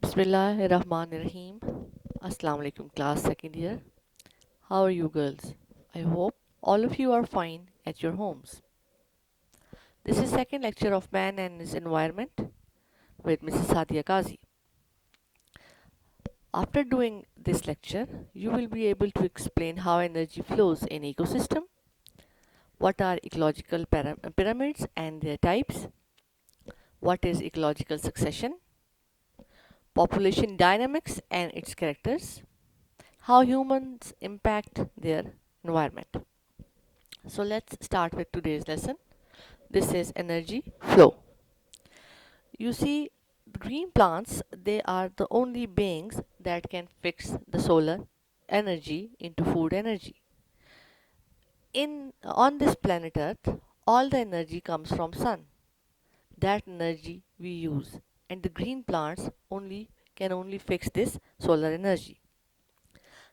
Bismillahirrahmanirrahim. Assalamu alaikum, class second year. How are you, girls? I hope all of you are fine at your homes. This is second lecture of Man and His Environment with Mrs. Sadia Kazi. After doing this lecture, you will be able to explain how energy flows in ecosystem, what are ecological pyramids and their types, what is ecological succession, population dynamics and its characters, how humans impact their environment. So let's start with today's lesson. This is energy flow. You see, green plants, they are the only beings that can fix the solar energy into food energy. On this planet Earth, all the energy comes from sun. That energy we use, and the green plants only fix this solar energy.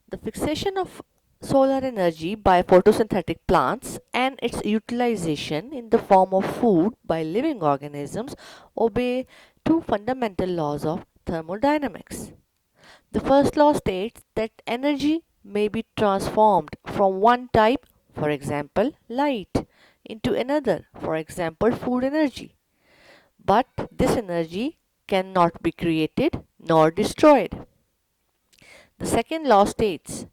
The fixation of solar energy by photosynthetic plants and its utilization in the form of food by living organisms obey two fundamental laws of thermodynamics. The first law states that energy may be transformed from one type, for example, light, into another, for example, food energy. But this energy cannot be created nor destroyed. The second law states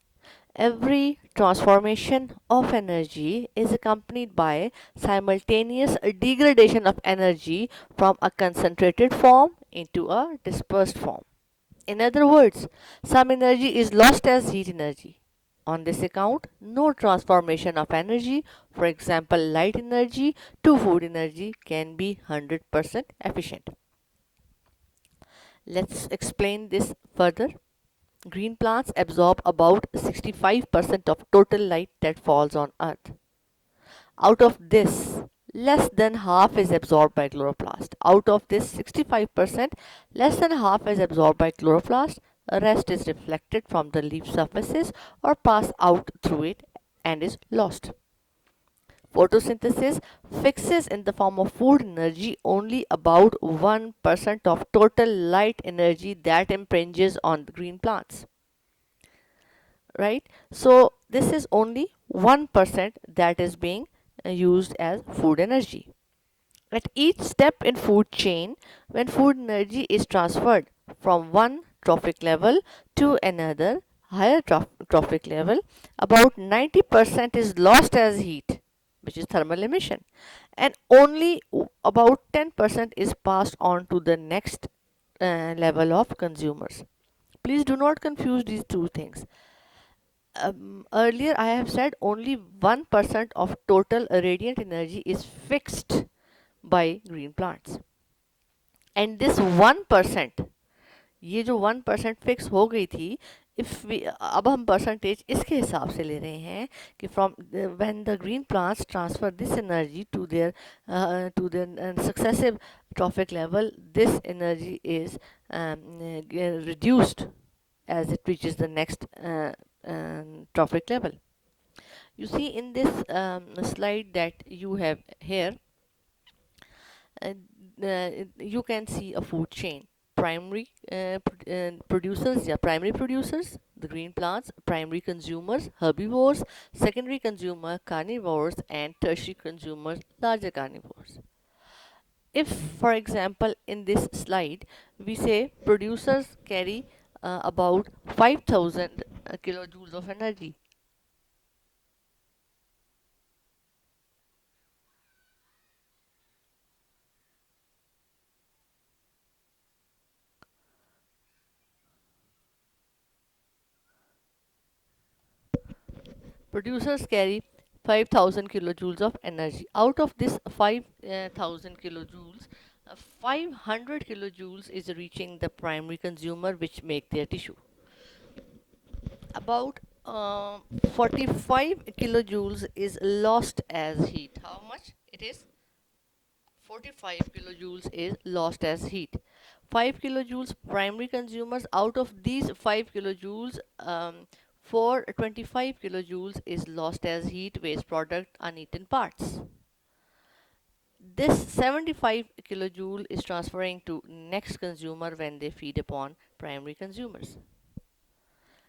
every transformation of energy is accompanied by simultaneous degradation of energy from a concentrated form into a dispersed form. In other words, some energy is lost as heat energy. On this account, no transformation of energy, for example light energy to food energy, can be 100% efficient. Let's explain this further. Green plants absorb about 65% of total light that falls on Earth. Out of this, less than half is absorbed by chloroplast. Out of this 65%, less than half is absorbed by chloroplast. The rest is reflected from the leaf surfaces or pass out through it and is lost. Photosynthesis fixes in the form of food energy only about 1% of total light energy that impinges on the green plants. Right? So this is only 1% that is being used as food energy. At each step in food chain, when food energy is transferred from one trophic level to another higher trophic level, about 90% is lost as heat, which is thermal emission, and only about 10% is passed on to the next level of consumers. Please do not confuse these two things. Earlier I have said only 1% of total radiant energy is fixed by green plants. And this 1%, ये जो 1% fix हो गई थी, if we अब हम percentage इसके हिसाब से ले रहे हैं कि from when the green plants transfer this energy to their successive trophic level, this energy is reduced as it reaches the next trophic level. You see in this slide that you have here, uh, you can see a food chain. Primary producers, yeah, primary producers, the green plants, primary consumers, herbivores, secondary consumer, carnivores, and tertiary consumers, larger carnivores. If, for example, in this slide, we say producers carry about 5,000 kilojoules of energy. Producers carry 5,000 kilojoules of energy. Out of this 5,000 kilojoules, 500 kilojoules is reaching the primary consumer, which make their tissue. About 45 kilojoules is lost as heat. How much it is? 45 kilojoules is lost as heat. 5 kilojoules primary consumers. Out of these 5 kilojoules, for 25 kilojoules is lost as heat, waste product, uneaten parts. This 75 kilojoule is transferring to next consumer when they feed upon primary consumers.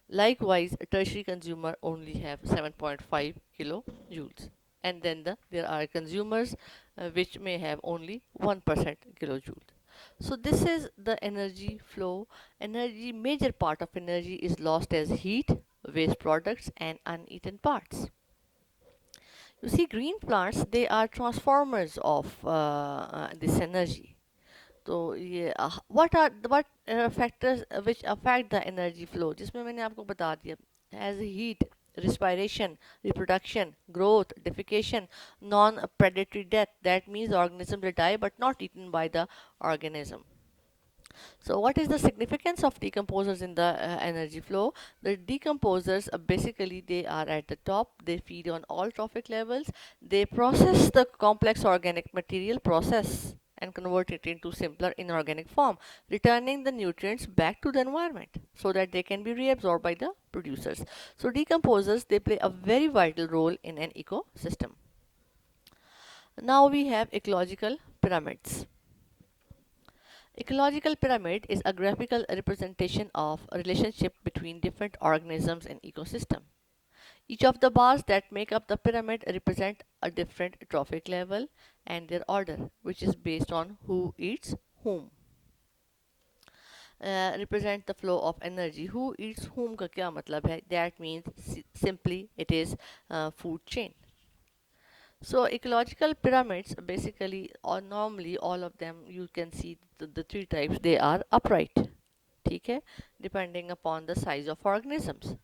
Likewise, a tertiary consumer only have 7.5 kilojoules. And then there are consumers which may have only 1% kilojoule. So this is the energy flow. Energy, major part of energy is lost as heat, waste products and uneaten parts. You see, green plants, they are transformers of this energy. तो ये what factors which affect the energy flow, जिसमें मैंने आपको बता दिया, as heat, respiration, reproduction, growth, defecation, non-predatory death. That means the organism will die but not eaten by the organism. So what is the significance of decomposers in the energy flow? The decomposers basically they are at the top. They feed on all trophic levels. They process the complex organic material process and convert it into simpler inorganic form, returning the nutrients back to the environment so that they can be reabsorbed by the producers. So decomposers, they play a very vital role in an ecosystem. Now we have ecological pyramids. Ecological pyramid is a graphical representation of a relationship between different organisms in ecosystem. Each of the bars that make up the pyramid represent a different trophic level and their order, which is based on who eats whom. Represent the flow of energy. Who eats whom का क्या मतलब है? That means simply it is food chain. So ecological pyramids basically, or normally all of them, you can see the three types, they are upright. ठीक है, depending upon the size of organisms.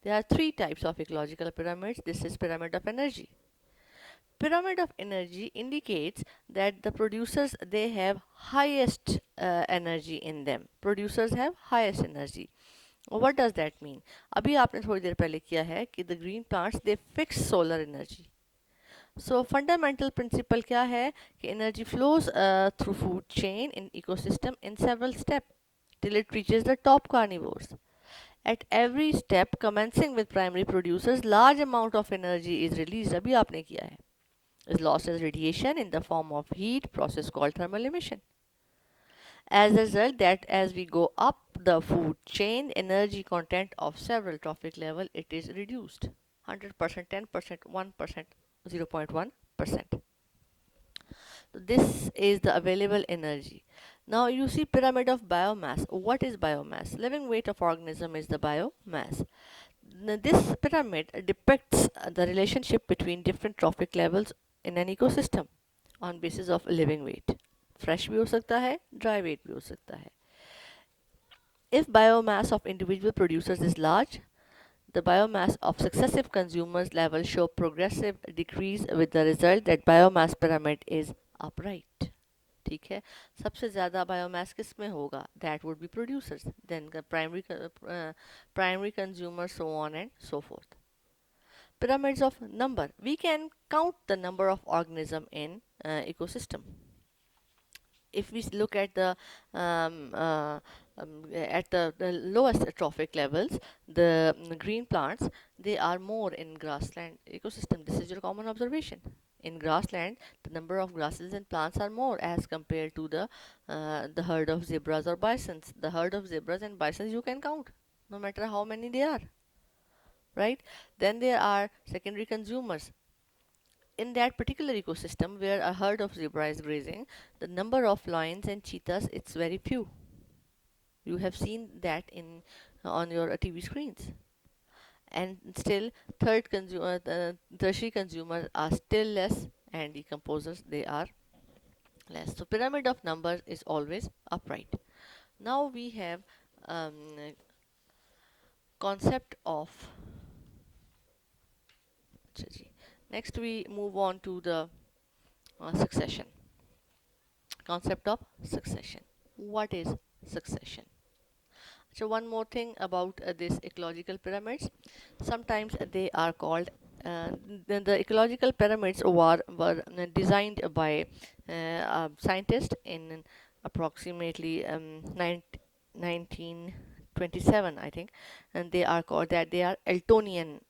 There are three types of ecological pyramids. This is pyramid of energy. Pyramid of energy indicates that the producers, they have highest energy in them. Producers have highest energy. What does that mean? अभी आपने थोड़ी देर पहले किया है कि the green plants, they fix solar energy. So fundamental principle क्या है कि energy flows through food chain in ecosystem in several steps till it reaches the top carnivores. At every step, commencing with primary producers, large amount of energy is released. अभी आपने किया है. Is lost as radiation in the form of heat, process called thermal emission. As a result, that as we go up the food chain, energy content of several trophic level, it is reduced. 100%, 10%, 1%, 0.1%. So this is the available energy. Now you see pyramid of biomass. What is biomass? Living weight of organism is the biomass. Now, this pyramid depicts the relationship between different trophic levels in an ecosystem on basis of living weight. Fresh भी हो सकता है, dry weight भी हो सकता है. If biomass of individual producers is large, the biomass of successive consumers level show progressive decrease with the result that biomass pyramid is upright. ठीक है, सबसे ज़्यादा बायोमास किस में होगा? That would be producers, then the primary consumers, so on and so forth. Pyramids of number. We can count the number of organism in ecosystem. If we look at the lowest trophic levels, the green plants, they are more in grassland ecosystem. This is your common observation. In grassland, the number of grasses and plants are more as compared to the herd of zebras or bisons. The herd of zebras and bisons you can count, no matter how many they are, right? Then there are secondary consumers. In that particular ecosystem where a herd of zebra is grazing, the number of lions and cheetahs, it's very few. You have seen that in on your TV screens. And still, tertiary consumers are still less, and decomposers, they are less. So pyramid of numbers is always upright. Now we have concept of. Next we move on to the succession. Concept of succession. What is succession? So one more thing about these ecological pyramids. Sometimes they are called the ecological pyramids were designed by scientists in approximately 1920 1927, I think, and they are called that they are Eltonian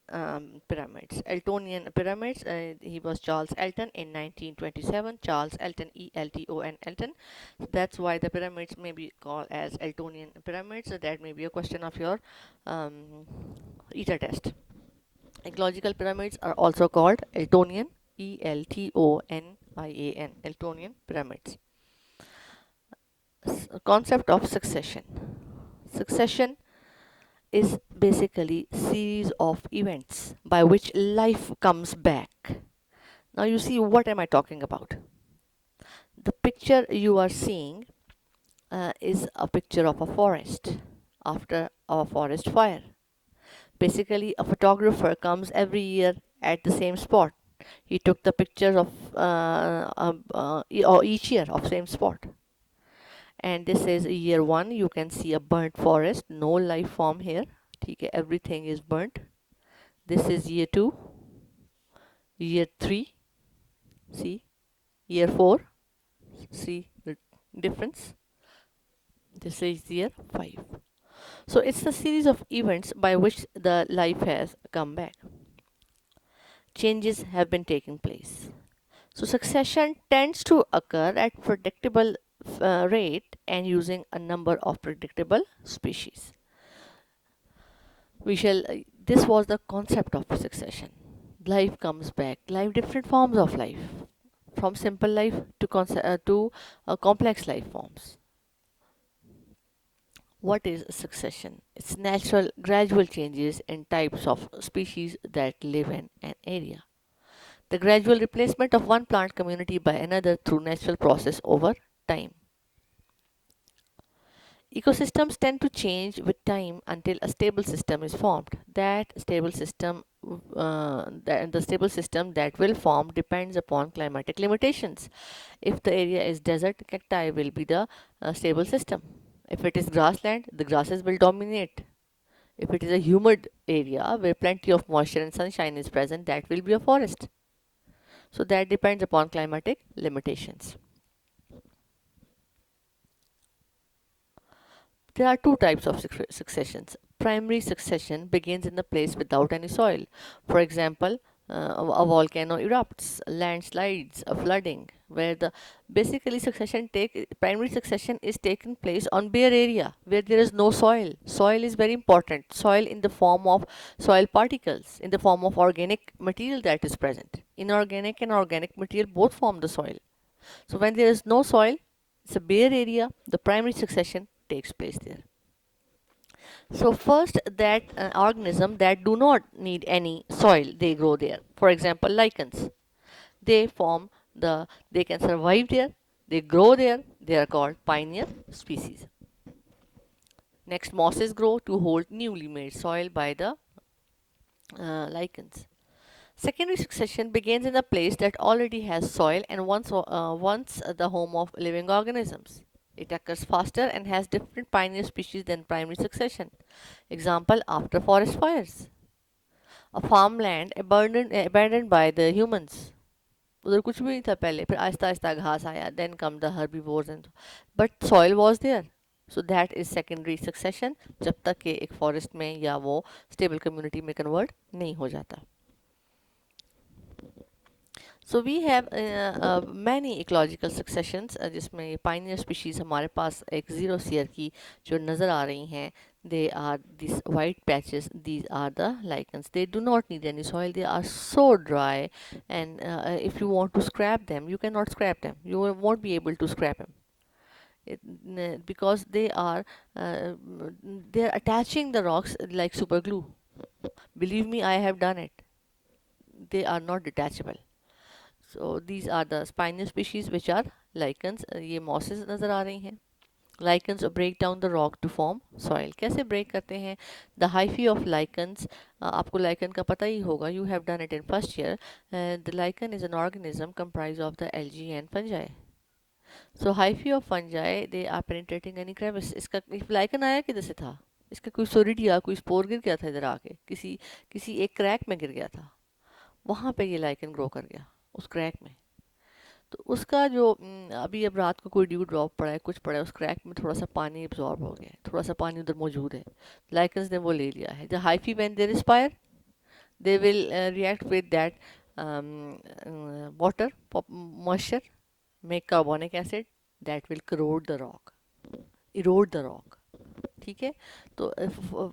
pyramids. Eltonian pyramids. He was Charles Elton in 1927. Charles Elton, Elton, Elton. So that's why the pyramids may be called as Eltonian pyramids. So that may be a question of your um, ETA test. Ecological pyramids are also called Eltonian, Eltonian, Eltonian pyramids. Concept of succession. Succession is basically series of events by which life comes back. Now you see, what am I talking about? The picture you are seeing is a picture of a forest after a forest fire. Basically, a photographer comes every year at the same spot. He took the pictures of or each year of same spot. And this is year 1. You can see a burnt forest, no life form here. Okay, everything is burnt. This is year 2, year 3, see, year 4, see the difference. This is year 5. So it's a series of events by which the life has come back. Changes have been taking place. So succession tends to occur at predictable rate and using a number of predictable species. This was the concept of succession. Life comes back. Life, different forms of life, from simple life to complex life forms. What is succession? It's natural, gradual changes in types of species that live in an area. The gradual replacement of one plant community by another through natural process over time. Ecosystems tend to change with time until a stable system is formed. The stable system that will form depends upon climatic limitations. If the area is desert, cacti will be the stable system. If it is grassland, the grasses will dominate. If it is a humid area where plenty of moisture and sunshine is present, that will be a forest. So that depends upon climatic limitations. There are two types of successions. Primary succession begins in the place without any soil. For example, a volcano erupts, landslides, a flooding, where the primary succession is taking place on bare area where there is no soil. Soil is very important. Soil in the form of soil particles, in the form of organic material that is present. Inorganic and organic material both form the soil. So when there is no soil, it's a bare area, the primary succession takes place there. So first, that organism that do not need any soil, they grow there. For example, lichens. They form they can survive there, they grow there, they are called pioneer species. Next, mosses grow to hold newly made soil by the lichens. Secondary succession begins in a place that already has soil and once the home of living organisms. It occurs faster and has different pioneer species than primary succession. Example, after forest fires. A farmland abandoned by the humans. उधर कुछ भी नहीं था पहले, फिर आहिस्ता आहिस्ता घास आया, then come the herbivores and but soil was there. So that is secondary succession, जब तक कि एक forest में या वो stable community में convert नहीं हो जाता. So we have many ecological successions जिसमें pioneer species हमारे पास एक xerosphere की जो नज़र आ रही हैं, they are these white patches, these are the lichens. They do not need any soil, they are so dry, and if you want to scrap them, you cannot scrap them, you won't be able to scrap them. Because they are attaching the rocks like super glue. Believe me, I have done it. They are not detachable. So these are the spinous species which are lichens. ये mosses नज़र आ रही हैं. Lichens break down the rock to form soil. कैसे break करते हैं? The hyphae of lichens, आपको lichen का पता ही होगा. You have done it in first year. The lichen is an organism comprised of the algae and fungi. So hyphae of fungi, they are penetrating any crevice. इसका lichen आया किधर से था? इसका कोई सोरिडिया, कोई स्पोर गिर गया था इधर आके, किसी एक क्रैक में गिर गया था, वहाँ पे ये lichen ग्रो कर गया उस क्रैक में. तो उसका जो अभी अब रात को कोई ड्यू ड्रॉप पड़ा है, कुछ पड़ा है, उस क्रैक में थोड़ा सा पानी एब्जॉर्ब हो गया है, थोड़ा सा पानी उधर मौजूद है, लाइकन्स ने वो ले लिया है। The hyphae when they respire, they will react with that water moisture, make carbonic acid that will corrode the rock, erode the rock. ठीक है, तो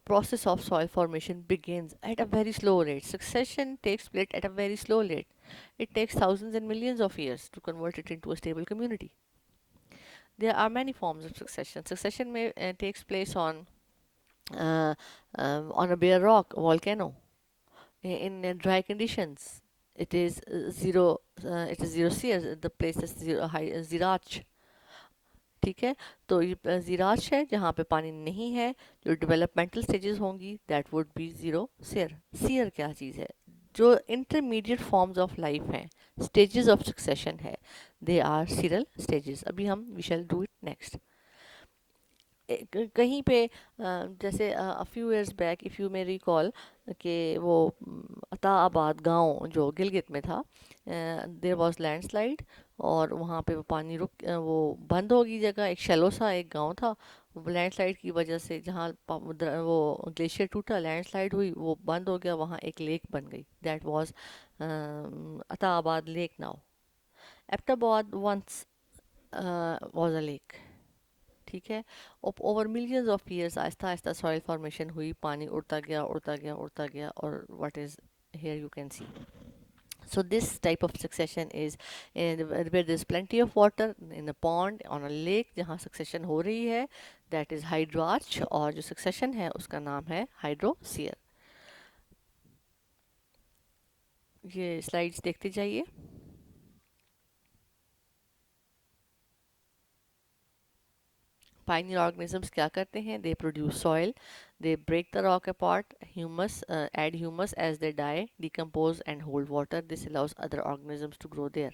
process of soil formation begins at a very slow rate. Succession takes place at a very slow rate. It takes thousands and millions of years to convert it into a stable community. There are many forms of succession. Succession may takes place uh, on a bare rock, volcano, in dry conditions. It is it is zero C, the place is zero high, zirach. ठीक है, तो ये ज़िराश है जहाँ पे पानी नहीं है, जो डेवलपमेंटल स्टेजेस होंगी that would be zero sere. Sere क्या चीज़ है? जो इंटरमीडिएट फॉर्म्स ऑफ लाइफ हैं, स्टेजेस ऑफ सक्सेशन है, दे आर सीरल स्टेजेस। अभी हम we shall do it next. कहीं पे जैसे a few years back if you may recall कि वो अताबाद गांव जो गिलगित में था, देयर वाज लैंडस्लाइड, और वहाँ पे वो पानी वो बंद हो गई जगह, एक शैलो सा एक गांव था। वो लैंडस्लाइड की वजह से जहाँ वो ग्लेशियर टूटा, लैंडस्लाइड हुई, वो बंद हो गया, वहाँ एक लेक बन गई, that was Attabad lake now. Abbottabad once was a lake. ठीक है, over millions of years Aahista Aahista soil formation हुई, पानी उड़ता गया उड़ता गया उड़ता गया, और what is here you can see. So this type of succession is where there's plenty of water in a pond, on a lake, जहाँ succession हो रही है, that is hydroarch, और जो succession है उसका नाम है hydrosphere. ये slides देखते जाइए। Pioneer organisms क्या करते हैं? They produce soil, they break the rock apart, humus, add humus as they die, decompose and hold water. This allows other organisms to grow there.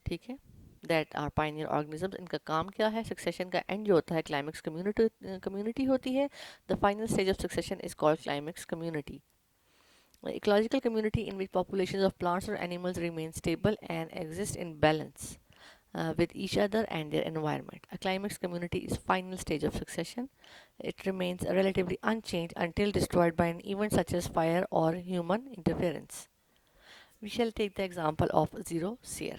ठीक है, that are pioneer organisms. इनका काम क्या है? Succession का end जो होता है climax community होती है. The final stage of succession is called climax community. Ecological community in which populations of plants or animals remain stable and exist in balance with each other and their environment. A climax community is final stage of succession. It remains relatively unchanged until destroyed by an event such as fire or human interference. We shall take the example of zero seer.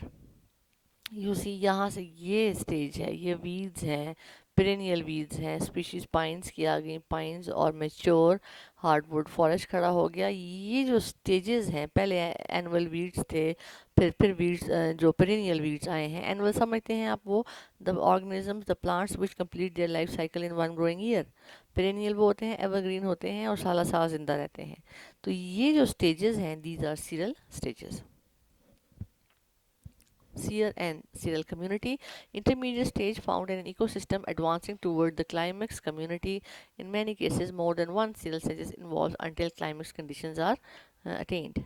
You see यहाँ से ये stage है, ये weeds हैं, perennial weeds हैं, species pines की आ गई, पाइन्स और मेच्योर हार्डवुड फॉरेस्ट खड़ा हो गया। ये जो स्टेजेस हैं, पहले एनुअल वीड्स थे, फिर वीड्स जो पेरेनियल वीड्स आए हैं। एनुअल समझते हैं आप वो the organisms the plants which complete their life cycle in one growing year. Perennial वो होते हैं, एवरग्रीन होते हैं और साला साल जिंदा रहते हैं। तो ये जो स्टेजेस हैं, these are seral stages. Seer and cereal community. Intermediate stage found in an ecosystem advancing toward the climax community. In many cases, more than one cereal stage is involved until climax conditions are attained.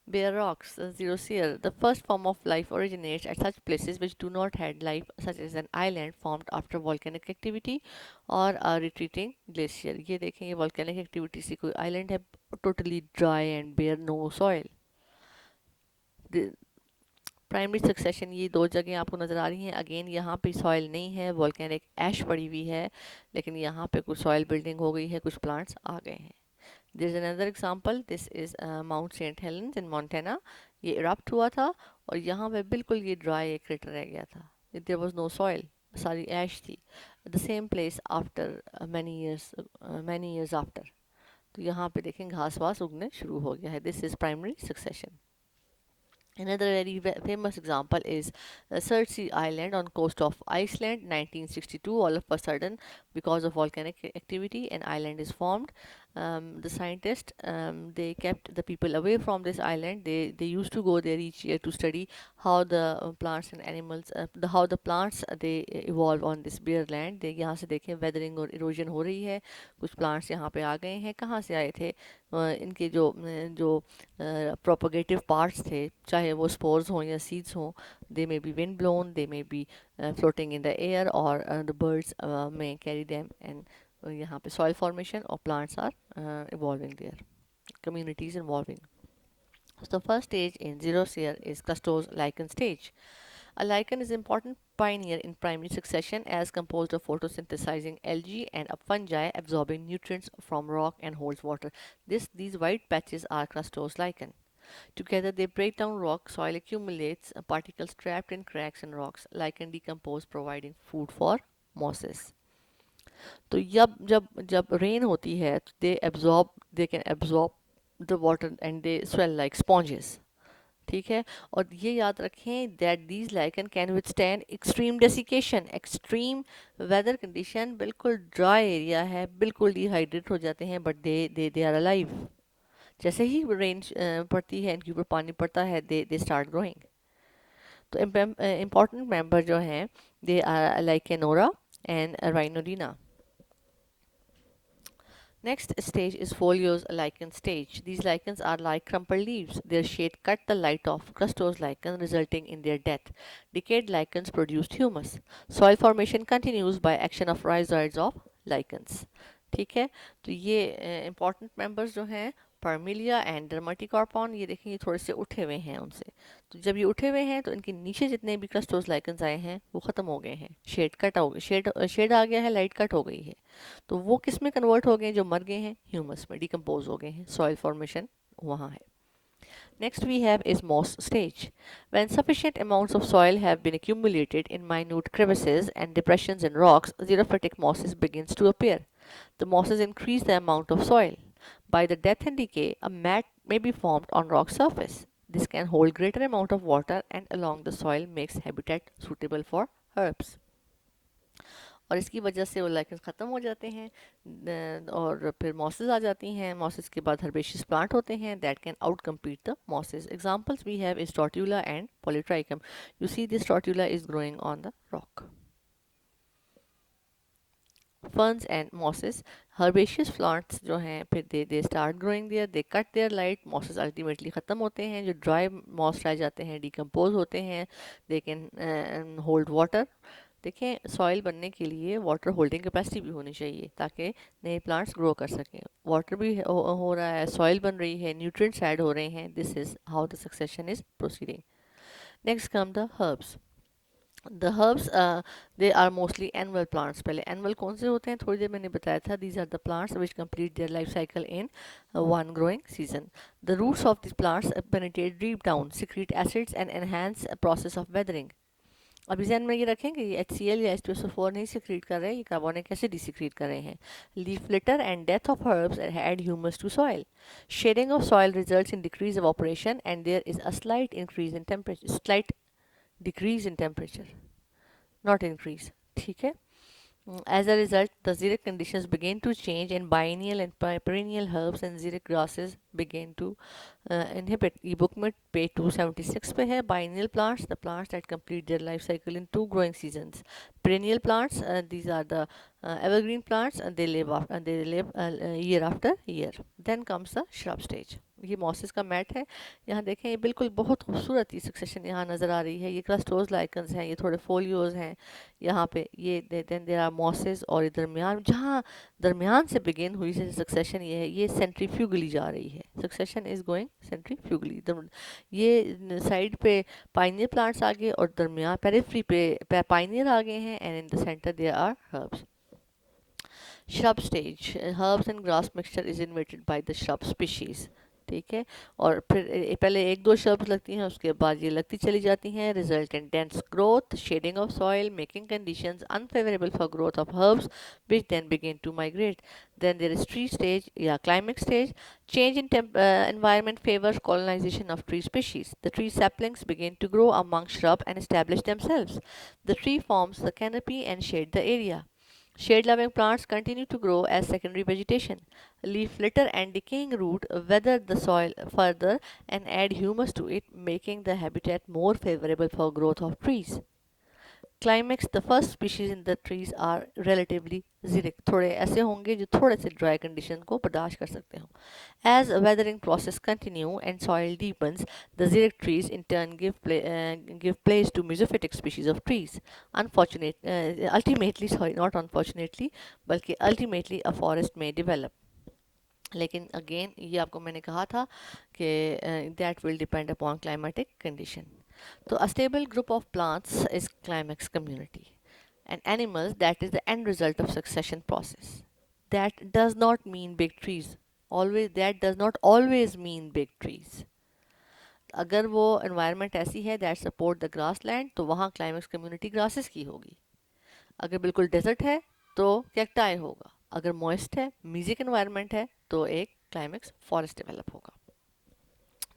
Bare rocks, zero seer. The first form of life originates at such places which do not have life, such as an island formed after volcanic activity or a retreating glacier. ये देखें, ये volcanic activity से कोई island है, totally dry and bare, no soil. The primary succession, ये दो जगह आपको नज़र आ रही हैं। अगेन यहाँ पे सॉइल नहीं है, वॉल्केनिक ऐश पड़ी हुई है, लेकिन यहाँ पे कुछ सॉइल बिल्डिंग हो गई है, कुछ प्लांट्स आ गए हैं। This is another example, this is Mount Saint Helens in Montana. ये इरप्ट हुआ था और यहाँ पे बिल्कुल ये ड्राई एक क्रेटर रह गया था, देयर वाज नो सॉइल, सारी ऐश थी। The same place after many years after, तो यहाँ पे देखें घास वास उगने शुरू हो गया है। This is primary succession. Another very famous example is Surtsey Island on coast of Iceland, 1962. All of a sudden, because of volcanic activity, an island is formed. The scientists they kept the people away from this island. They used to go there each year to study how the plants and animals, how the plants they evolve on this bare land. they यहाँ से देखें weathering और erosion हो रही है, कुछ plants यहाँ पे आ गए हैं। कहाँ से आए थे? इनके जो propagative parts थे, चाहे वो spores हों या seeds हों, they may be wind blown, they may be floating in the air, or the birds may carry them, and यहाँ पे soil formation or plants are evolving there, communities involving. So the first stage in zero seer is clustose lichen stage. A lichen is an important pioneer in primary succession as composed of photosynthesizing algae and a fungi absorbing nutrients from rock and holds water. These white patches are crustose lichen. Together they break down rock, soil accumulates, particles trapped in cracks and rocks. Lichen decompose providing food for mosses. तो जब जब जब rain होती है तो they can absorb the water and they swell like sponges. ठीक है. और ये याद रखें that these lichen can withstand extreme desiccation. Extreme weather condition, बिल्कुल ड्राई एरिया है, बिल्कुल डिहाइड्रेट हो जाते हैं, बट दे आर अलाइव. जैसे ही रेन पड़ती है, इनके ऊपर पानी पड़ता है, दे स्टार्ट ग्रोइंग. तो इम्पॉर्टेंट मेंबर जो हैं they are Lecanora and Rinodina. Next stage is foliose lichen stage. These lichens are like crumpled leaves. Their shade cut the light of crustose lichen, resulting in their death. Decayed lichens produced humus. Soil formation continues by action of rhizoids of lichens. ठीक है. तो ये important members जो हैं परमिलिया and डर्माटिकॉर्पॉन, ये देखें ये थोड़े से उठे हुए हैं उनसे. तो जब ये उठे हुए हैं तो इनके नीचे जितने भी क्रस्टोज लाइकन्स आए हैं वो ख़त्म हो गए हैं. शेड कट हो गई, शेड आ गया है, लाइट कट हो गई है. तो वो किस में कन्वर्ट हो गए? जो मर गए हैं, ह्यूमस में डिकम्पोज हो गए हैं. सॉइल फॉर्मेशन वहाँ है. Next we have is moss stage. When sufficient amounts of soil have been accumulated in minute crevices and depressions in rocks, xerophytic mosses begins to appear. The mosses increase the amount of soil. By the death and decay, a mat may be formed on rock surface. This can hold greater amount of water and along the soil makes habitat suitable for herbs. और इसकी वजह से वो lichens ख़त्म हो जाते हैं और फिर मॉसेस आ जाती हैं. मॉसेस के बाद हर्बेशियस प्लांट होते हैं that can out compete the mosses. Examples we have is Tortula and Polytrichum. You see this Tortula is growing on the rock. ferns and mosses. Herbaceous plants जो हैं फिर they start growing there, they cut their light. mosses ultimately ख़त्म होते हैं. जो dry moss रह जाते हैं decompose होते हैं. they can hold water. देखें, सॉइल बनने के लिए वाटर होल्डिंग कैपेसिटी भी होनी चाहिए ताकि नए प्लांट्स ग्रो कर सकें. वाटर भी हो रहा है, सॉइल बन रही है, न्यूट्रिएंट्स ऐड हो रहे हैं. This is how the succession is proceeding. Next come the herbs. The herbs they are mostly annual plants. पहले एनुअल कौन से होते हैं थोड़ी देर मैंने बताया था. These are the plants which complete their life cycle in one growing season. The roots of this plants penetrate deep down, secrete acids and enhance process of weathering. अभी ध्यान में ये रखें कि ये HCl या H2SO4 नहीं सिक्रीट कर रहे हैं, ये कार्बोनिक एसिड ही सिक्रीट कर रहे हैं. Leaf litter and death of herbs add humus to soil. Shading of soil results in decrease of operation and there is a slight increase in temperature, slight decrease in temperature, not increase. ठीक है. As a result, the xeric conditions began to change and biennial and perennial herbs and xeric grasses began to inhibit. ये book में page 276 पे है. Biennial plants, the plants that complete their life cycle in 2 growing seasons. Perennial plants, these are the evergreen plants, and they live year after year. Then comes the shrub stage. ये mosses का mat है. यहाँ देखें, ये बिल्कुल बहुत खूबसूरत ये सक्सेशन यहाँ नज़र आ रही है. ये क्लस्टोज लाइकन्स हैं, ये थोड़े फोलियोज हैं यहाँ पे. ये देन देयर आर मॉसेस. और ये दरमियान, जहाँ दरमियान से बिगिन हुई से सक्सेशन ये है, ये सेंट्रीफ्यूगली जा रही है. Succession is going centrifugally. ये साइड पे पाइनियर प्लांट्स आ गए और दरमियान पेरिफेरी पे पाइनियर आ गए हैं. And in the center there are herbs. Shrub stage. Herbs and grass mixture is invented by the shrub species. ठीक है. और फिर पहले एक दो shrubs लगती हैं, उसके बाद ये लगती चली जाती हैं. Result in dense growth, shading of soil, making conditions unfavorable for growth of herbs, which then begin to migrate. Then there is tree stage, yeah, climax stage. Change in environment favors colonization of tree species. The tree saplings begin to grow among shrub and establish themselves. The tree forms the canopy and shade the area. Shade-loving plants continue to grow as secondary vegetation. Leaf litter and decaying root weather the soil further and add humus to it, making the habitat more favorable for growth of trees. Climax, the first species in the trees are relatively xeric. थोड़े ऐसे होंगे जो थोड़े से dry condition को बर्दाश्त कर सकते हो. As a weathering process continue and soil deepens, the xeric trees in turn give place to mesophytic species of trees. Ultimately, a forest may develop. लेकिन अगेन ये आपको मैंने कहा था कि that will depend upon climatic condition. So a stable group of plants is climax community, and animals, that is the end result of succession process. That does not mean big trees. Always that does not always mean big trees. अगर वो environment ऐसी है that support the grassland तो वहाँ climax community grasses की होगी. अगर बिल्कुल desert है तो cacti होगा. अगर moist है, music environment है तो एक climax forest develop होगा.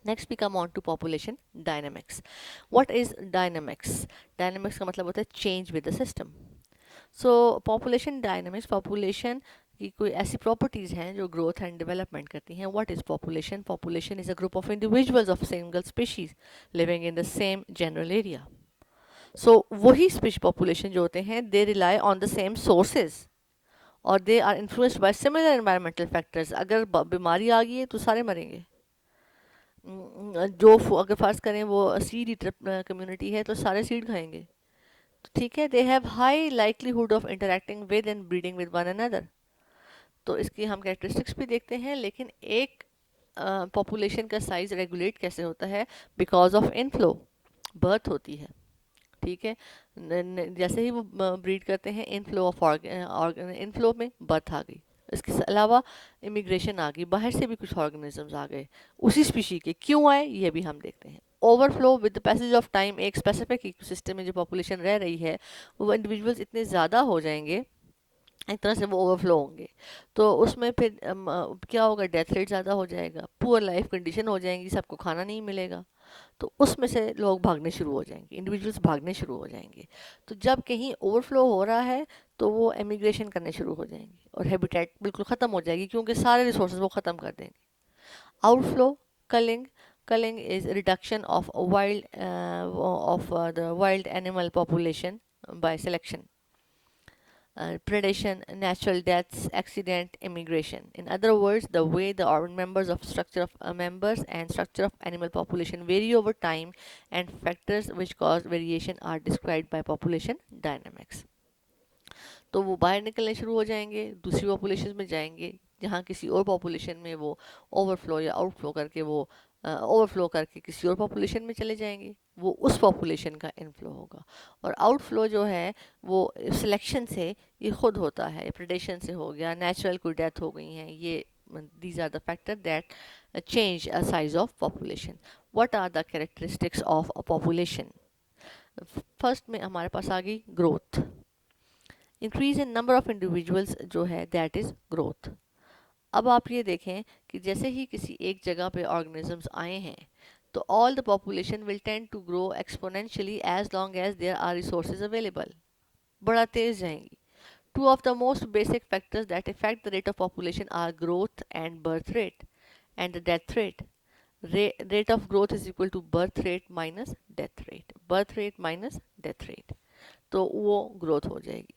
Next we come on to population dynamics. What is dynamics? Dynamics का मतलब होता है change with the system. So population dynamics, population की कोई ऐसी properties हैं जो growth and development करती हैं. What is population? Population is a group of individuals of single species living in the same general area. So वही species population जो होते हैं they rely on the same sources और they are influenced by similar environmental factors. अगर बीमारी आ गई है तो सारे मरेंगे. जो अगर फर्ज करें वो सीड ईटर कम्युनिटी है तो सारे सीड खाएंगे. ठीक है. They have high likelihood of interacting with and breeding with one another. तो इसकी हम कैरेक्टरिस्टिक्स भी देखते हैं, लेकिन एक पॉपुलेशन का साइज रेगुलेट कैसे होता है? Because of inflow. बर्थ होती है. ठीक है. जैसे ही वो ब्रीड करते हैं, इनफ्लो ऑफ इनफ्लो में बर्थ आ गई. इसके अलावा इमिग्रेशन आ गई, बाहर से भी कुछ ऑर्गेनिजम्स आ गए उसी स्पीशी के. क्यों आए ये भी हम देखते हैं. Overflow with the passage of time. एक स्पेसिफिक इकोसिस्टम में जो पॉपुलेशन रह रही है वो इंडिविजुअल्स इतने ज़्यादा हो जाएंगे, एक तरह से वो ओवरफ्लो होंगे, तो उसमें फिर क्या होगा? डेथ रेट ज़्यादा हो जाएगा, पुअर लाइफ कंडीशन हो जाएंगी, सबको खाना नहीं मिलेगा, तो उसमें से लोग भागने शुरू हो जाएंगे, इंडिविजुअल्स भागने शुरू हो जाएंगे. तो जब कहीं ओवरफ्लो हो रहा है तो वो एमिग्रेशन करने शुरू हो जाएंगे और हैबिटेट बिल्कुल ख़त्म हो जाएगी, क्योंकि सारे रिसोर्सेज वो ख़त्म कर देंगे. Outflow, culling. Culling is reduction of the wild animal population by selection. Predation, natural deaths, accident, immigration. In other words, the way the members of structure of members and structure of animal population vary over time, and factors which cause variation are described by population dynamics. तो वो बाहर निकलने शुरू हो जाएंगे, दूसरी population में जाएंगे, जहाँ किसी और पॉपुलेशन में वो ओवरफ्लो या आउटफ्लो करके वो ओवरफ्लो करके किसी और पॉपुलेशन में चले जाएंगे, वो उस पॉपुलेशन का इनफ्लो होगा. और आउटफ्लो जो है वो सिलेक्शन से ये खुद होता है, प्रेडेशन से हो गया, नेचुरल कोई डेथ हो गई हैं, ये these are the factors that change a size of population. What are the characteristics of a population? First में हमारे पास आ गई growth. Increase in number of individuals जो है दैट इज ग्रोथ. अब आप ये देखें कि जैसे ही किसी एक जगह पे ऑर्गेनिजम्स आए हैं तो all the population will tend to grow exponentially as long as there are resources available. बड़ा तेज जाएंगी. Two of the most basic factors that effect the rate of population are growth and birth rate and the death rate. Rate of growth is equal to birth rate minus death rate. Birth rate minus death rate. तो वो growth हो जाएगी.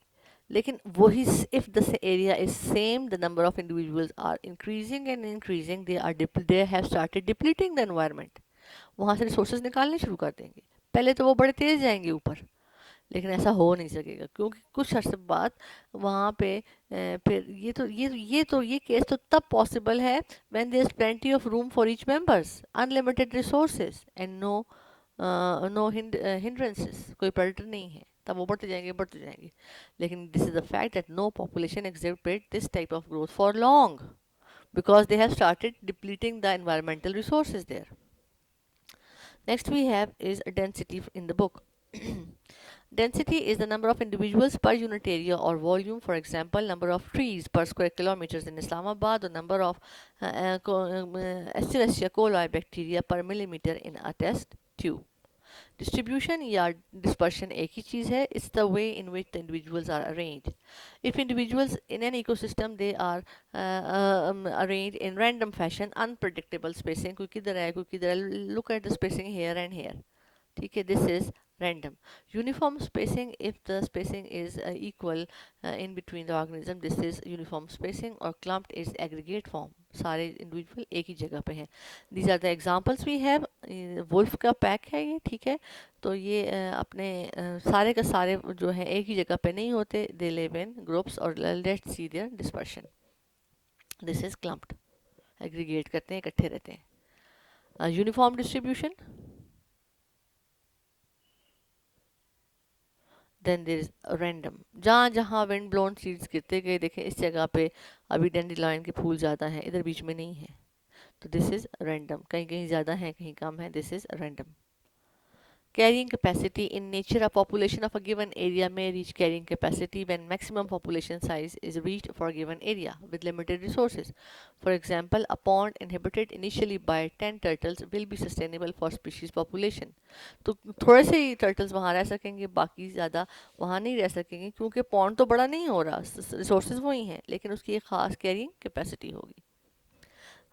लेकिन वही if the area is same, the number of individuals are increasing and increasing, they have started depleting the environment. वहाँ से resources निकालने शुरू कर देंगे. पहले तो वो बड़े तेज जाएंगे ऊपर, लेकिन ऐसा हो नहीं सकेगा, क्योंकि कुछ अर्से बाद वहाँ पे फिर ये केस तो तब पॉसिबल है when there is plenty of room for each members, unlimited resources and no hindrances, कोई प्रेडेटर नहीं है, तब वो बढ़ते जाएंगे. लेकिन this is the fact that no population exhibit this type of growth for long because they have started depleting the environmental resources there. Next we have is density in the book. Density is the number of individuals per unit area or volume. For example, number of trees per square kilometers in Islamabad, or number of Escherichia coli bacteria per millimeter in a test tube. Distribution या dispersion एक ही चीज़ है. It's the way in which the individuals are arranged. If individuals in an ecosystem they are arranged in random fashion, unpredictable spacing, कोई किधर है कोई किधर है, look at the spacing here and here. ठीक है, this is random. Uniform spacing, if the spacing is equal in between the organism, this is uniform spacing. और clumped is aggregate form, सारे इंडिविजुअल एक ही जगह पे हैं. These are the examples we have. Wolf का pack है ये. ठीक है, तो ये अपने सारे का सारे जो है एक ही जगह पे नहीं होते, they live in groups. और let's see their dispersion. This is clumped, aggregate करते हैं, इकट्ठे रहते हैं. Uniform distribution, then there is random, जहाँ जहाँ विंड ब्लोन सीड्स गिरते गए, देखें इस जगह पे अभी डेंडिलायन के फूल ज़्यादा हैं, इधर बीच में नहीं है, तो दिस इज रैंडम, कहीं कहीं ज़्यादा है कहीं कम है, this is random. Carrying capacity in nature, a population of a given area may reach carrying capacity when maximum population size is reached for a given area with limited resources. For example, a pond inhabited initially by 10 turtles will be sustainable for species population. तो थोड़े से ही turtles वहाँ रह सकेंगे, बाकी ज़्यादा वहाँ नहीं रह सकेंगे, क्योंकि पॉन्ड तो बड़ा नहीं हो रहा, रिसोर्सेज वही हैं, लेकिन उसकी एक खास कैरिंग कैपेसिटी होगी.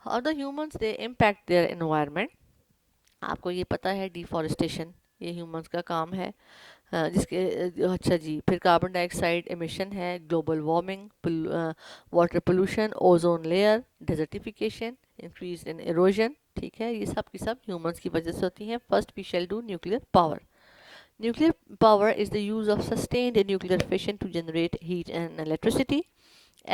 How the humans they impact their environment. आपको ये पता है डिफॉरेस्टेशन ये ह्यूमंस का काम है, जिसके अच्छा जी, फिर कार्बन डाइऑक्साइड एमिशन है, global warming, water pollution, ozone layer, desertification, increase in erosion. ठीक है, ये सब की सब ह्यूमंस की वजह से होती हैं. First we shall do nuclear power. Nuclear power is the use of sustained nuclear fission to generate heat and electricity.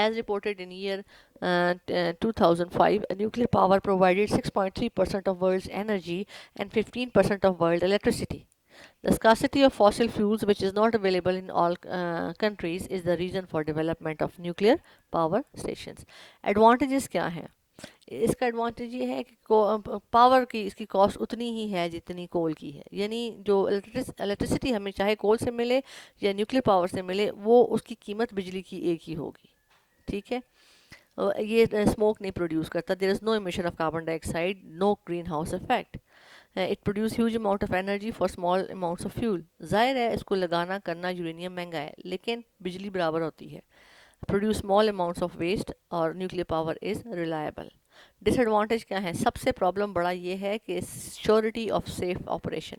As reported in year 2005, nuclear power provided 6.3% of world's energy and 15% of world electricity. The scarcity of fossil fuels, which is not available in all countries, is the reason for development of nuclear power stations. Advantages क्या हैं? इसका advantage ये है कि power की इसकी cost उतनी ही है जितनी कोल की है, यानी जो इलेक्ट्रिसिटी हमें चाहे कोल से मिले या न्यूक्लियर पावर से मिले, वो उसकी कीमत बिजली की एक ही होगी. ठीक है, ये स्मोक नहीं प्रोड्यूस करता, there is no emission of carbon dioxide, no greenhouse effect. It produce huge amount of energy for small amounts of fuel. जाहिर है इसको लगाना करना यूरेनियम महंगा है, लेकिन बिजली बराबर होती है. Produce small amounts of waste, और nuclear power is reliable. Disadvantage क्या है? सबसे प्रॉब्लम बड़ा ये है कि श्योरिटी ऑफ सेफ ऑपरेशन,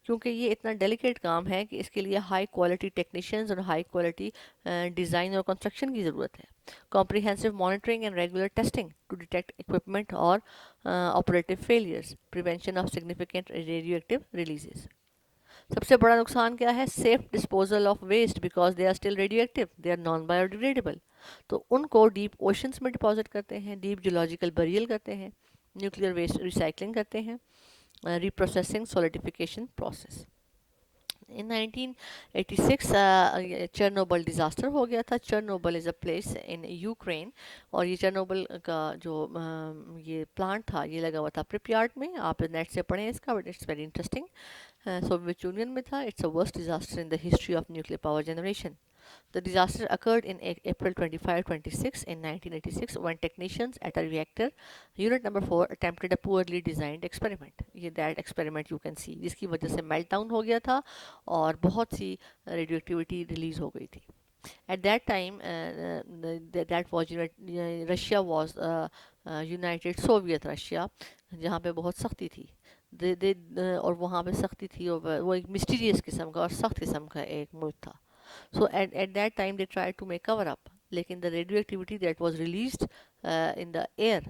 क्योंकि ये इतना डेलिकेट काम है कि इसके लिए हाई क्वालिटी टेक्नीशियंस और हाई क्वालिटी डिज़ाइन और कंस्ट्रक्शन की ज़रूरत है. Comprehensive monitoring and regular testing to detect equipment और operative failures, prevention of significant radioactive releases. सबसे बड़ा नुकसान क्या है? Safe disposal of waste, because they are still radioactive, they are non biodegradable. तो उनको डीप ओशंस में deposit करते हैं, डीप जियोलॉजिकल बरियल करते हैं, न्यूक्लियर वेस्ट रिसाइकलिंग करते हैं, reprocessing solidification process. In 1986 चेरनोबल disaster हो गया था. चेरनोबल is a place in Ukraine, और ये चेरनोबल का जो ये प्लांट था ये लगा हुआ था प्रिपयार्ड में. आप नेट से पढ़ें इसका, but it's very interesting. Soviet union में था. It's a worst disaster in the history of nuclear power generation. The disaster occurred in April 25-26 in 1986 when technicians at a reactor unit number 4 attempted a poorly designed experiment. ये that experiment you can see, जिसकी वजह से meltdown हो गया था और बहुत सी radioactivity release हो गई थी. At that time, that was Russia was United Soviet Russia, जहाँ पे बहुत सख्ती थी. और वहाँ पे सख्ती थी, और वो एक मिस्टीरियस किस्म का और सख्त किस्म का एक मुल्क था. So at that time they tried to make cover up, लेकिन the radioactivity that was released in the air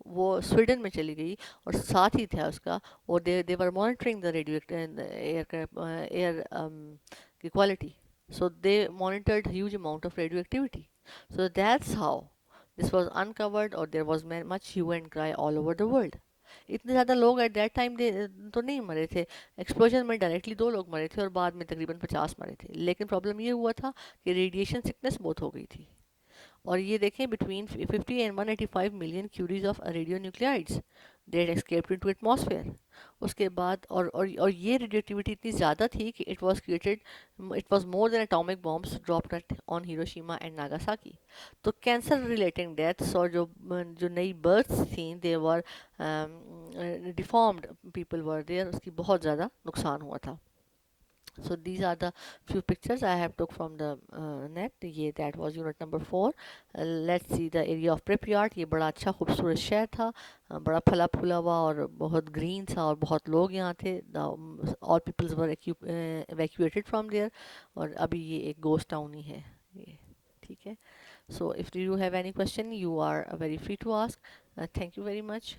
वो स्वीडन में चली गई, और साथ ही था उसका, और they were monitoring the air की quality. So they monitored huge amount of radioactivity. So that's how this was uncovered, or there was much hue and cry all over the world. इतने ज़्यादा लोग एट दैट टाइम तो नहीं मरे थे. Explosion में directly 2 लोग मरे थे, और बाद में तकरीबन 50 मरे थे. लेकिन प्रॉब्लम ये हुआ था कि रेडिएशन सिकनेस बहुत हो गई थी. और ये देखें, between 50 and 185 million curies of radio nuclides that escaped into atmosphere. उसके बाद और ये रेडियोएक्टिविटी इतनी ज़्यादा थी कि it was more than atomic bombs dropped on Hiroshima and Nagasaki. तो कैंसर रिलेटेड डेथ्स और जो नई बर्थ्स थी, they were deformed people were there, उसकी बहुत ज़्यादा नुकसान हुआ था. So these are the few pictures I have took from the net. ये that was unit number 4. Let's see the area of Pripyat. ये बड़ा अच्छा खूबसूरत शहर था, बड़ा फला फूला हुआ और बहुत ग्रीन था, और बहुत लोग यहाँ थे. All peoples were evacuated from there. और अभी ये एक ghost town ही है ये. ठीक है. So if you have any question, you are very free to ask. Thank you very much.